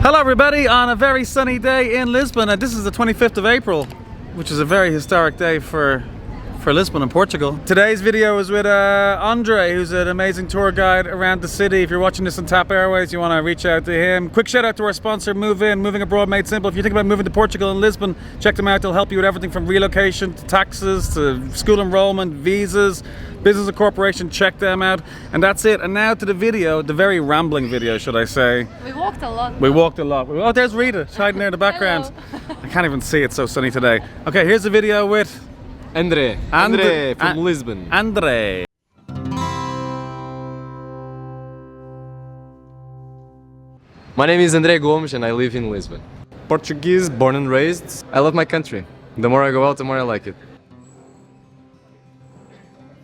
Hello everybody, on a very sunny day in Lisbon, and this is the 25th of April, which is a very historic day for Lisbon and Portugal. Today's video is with Andre, who's an amazing tour guide around the city. If you're watching this on Tap Airways, you want to reach out to him. Quick shout out to our sponsor, Move In, Moving Abroad Made Simple. If you think about moving to Portugal and Lisbon, check them out. They'll help you with everything from relocation to taxes to school enrollment, visas, business and corporation. Check them out. And that's it. And now to the video, the very rambling video, should I say. We walked a lot. We walked a lot. Oh, there's Rita, hiding there in the background. I can't even see, it's so sunny today. Okay, here's the video with Andre from Lisbon. Andre. My name is Andre Gomes and I live in Lisbon. Portuguese, born and raised. I love my country. The more I go out, the more I like it.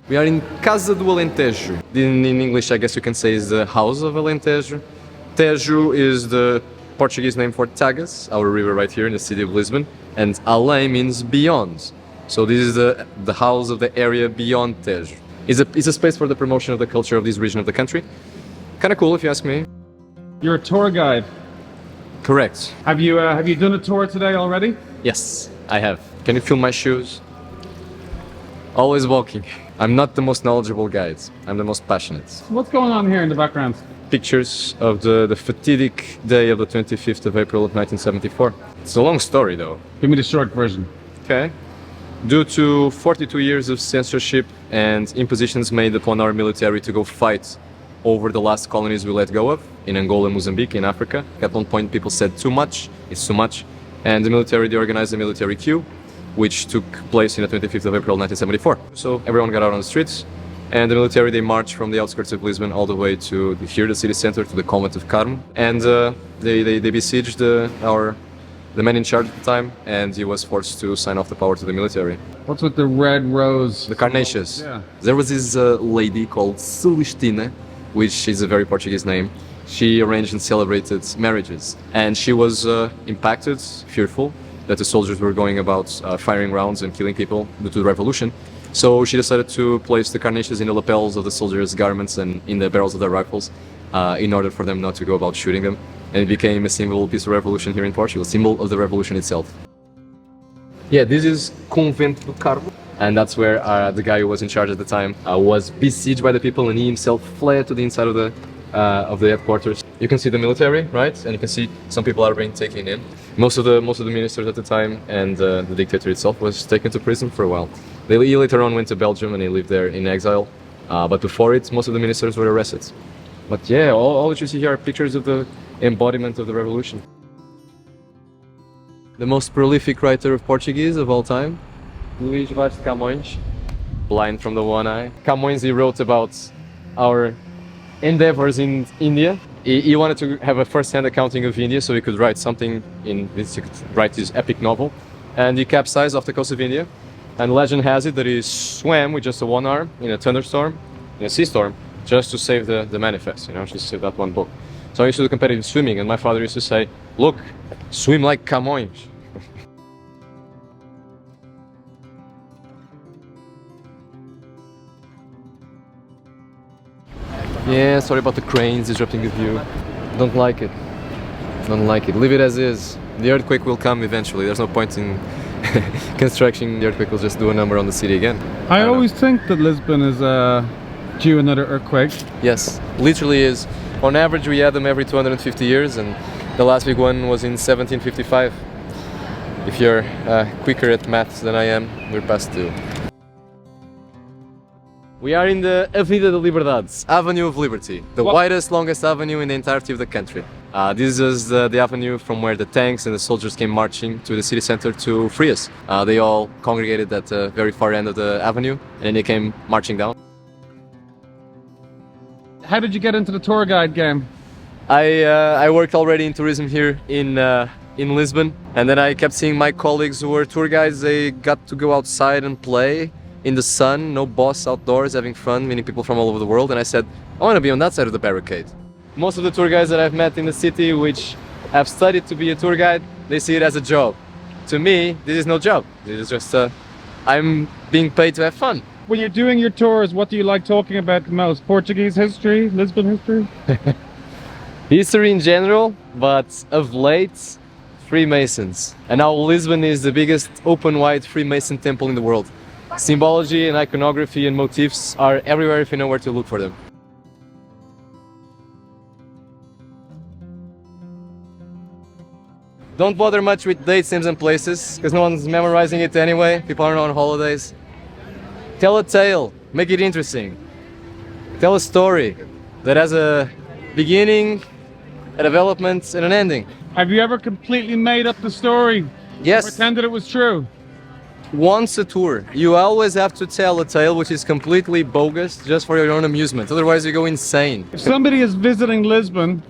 We are in Casa do Alentejo. In English, I guess you can say is the House of Alentejo. Tejo is the Portuguese name for Tagus, our river right here in the city of Lisbon. And Além means beyond. So this is the house of the area beyond Tejo. It's a space for the promotion of the culture of this region of the country. Kind of cool if you ask me. You're a tour guide. Correct. Have you done a tour today already? Yes, I have. Can you feel my shoes? Always walking. I'm not the most knowledgeable guide. I'm the most passionate. What's going on here in the background? Pictures of the fatidic day of the 25th of April of 1974. It's a long story though. Give me the short version. Okay. Due to 42 years of censorship and impositions made upon our military to go fight over the last colonies we let go of in Angola and Mozambique in Africa. At one point people said too much, it's too much. And the military, they organized a military coup, which took place on the 25th of April 1974. So everyone got out on the streets, and the military, they marched from the outskirts of Lisbon all the way to here, the city center, to the convent of Carmo. And they besieged the man in charge at the time, and he was forced to sign off the power to the military. What's with the red rose? The Carnations. Yeah. There was this lady called Celestina, which is a very Portuguese name. She arranged and celebrated marriages, and she was impacted, fearful, that the soldiers were going about firing rounds and killing people due to the revolution. So she decided to place the carnations in the lapels of the soldiers' garments and in the barrels of their rifles in order for them not to go about shooting them. And it became a symbol of peaceful revolution here in Portugal, a symbol of the revolution itself. Yeah, this is Convento do Carmo, and that's where the guy who was in charge at the time was besieged by the people, and he himself fled to the inside of the headquarters. You can see the military, right? And you can see some people are being taken in. Most of the ministers at the time, and the dictator itself was taken to prison for a while. He later on went to Belgium and he lived there in exile. But before it, most of the ministers were arrested. But yeah, all that you see here are pictures of the embodiment of the revolution. The most prolific writer of Portuguese of all time, Luís Vaz de Camões, blind from the one eye. Camões, he wrote about our endeavors in India. He wanted to have a first-hand accounting of India, so he could write something in this. He could write his epic novel, and he capsized off the coast of India. And legend has it that he swam with just one arm in a thunderstorm, in a sea storm, just to save the manifest. You know, just to save that one book. So I used to do competitive swimming, and my father used to say, "Look, swim like Camões." Yeah, sorry about the cranes disrupting the view. Don't like it. Don't like it. Leave it as is. The earthquake will come eventually. There's no point in construction. The earthquake will just do a number on the city again. I always think that Lisbon is due another earthquake. Yes, literally is. On average, we had them every 250 years, and the last big one was in 1755. If you're quicker at maths than I am, we're past due. We are in the Avenida de Liberdade, Avenue of Liberty, the widest, longest avenue in the entirety of the country. This is the avenue from where the tanks and the soldiers came marching to the city center to free us. They all congregated at the very far end of the avenue, and then they came marching down. How did you get into the tour guide game? I worked already in tourism here in Lisbon, and then I kept seeing my colleagues who were tour guides. They got to go outside and play in the sun, no boss, outdoors, having fun, meeting people from all over the world, and I said, I want to be on that side of the barricade. Most of the tour guides that I've met in the city, which have studied to be a tour guide, they see it as a job. To me, this is no job. This is just, I'm being paid to have fun. When you're doing your tours, what do you like talking about the most? Portuguese history, Lisbon history? History in general, but of late, Freemasons. And now Lisbon is the biggest open-wide Freemason temple in the world. Symbology and iconography and motifs are everywhere if you know where to look for them. Don't bother much with dates, names and places, because no one's memorizing it anyway. People aren't on holidays. Tell a tale, make it interesting. Tell a story that has a beginning, a development, and an ending. Have you ever completely made up the story? Yes. Pretended it was true? Once a tour, you always have to tell a tale which is completely bogus just for your own amusement, otherwise you go insane. If somebody is visiting Lisbon,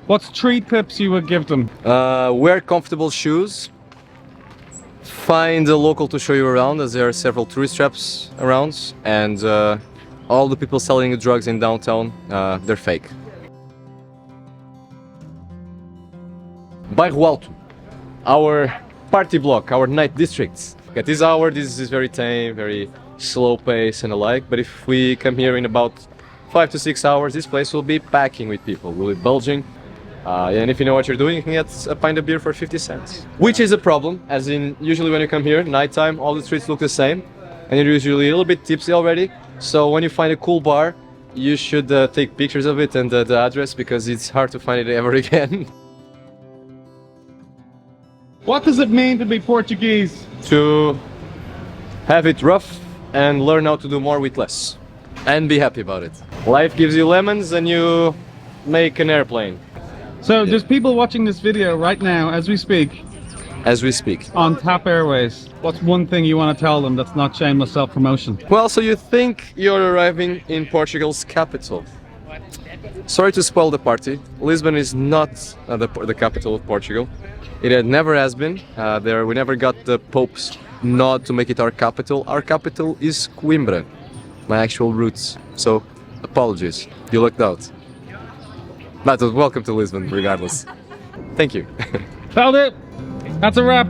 what's 3 tips you would give them? Wear comfortable shoes, find a local to show you around, as there are several tourist traps around, and all the people selling drugs in downtown, they're fake. Bairro Alto, our party block, our night district. At this hour, this is very tame, very slow pace and alike, but if we come here in about 5 to 6 hours, this place will be packing with people, will be bulging. And if you know what you're doing, you can get a pint of beer for 50 cents. Which is a problem, as in usually when you come here, nighttime, all the streets look the same, and you're usually a little bit tipsy already. So when you find a cool bar, you should take pictures of it and the address, because it's hard to find it ever again. What does it mean to be Portuguese? To have it rough and learn how to do more with less. And be happy about it. Life gives you lemons and you make an airplane. So there's people watching this video right now as we speak. As we speak. On Tap Airways. What's one thing you want to tell them that's not shameless self-promotion? Well, so you think you're arriving in Portugal's capital. Sorry to spoil the party. Lisbon is not the capital of Portugal. It never has been. We never got the Pope's nod to make it our capital. Our capital is Coimbra, my actual roots. So, apologies. You lucked out. But welcome to Lisbon, regardless. Thank you. That'll do. That's a wrap.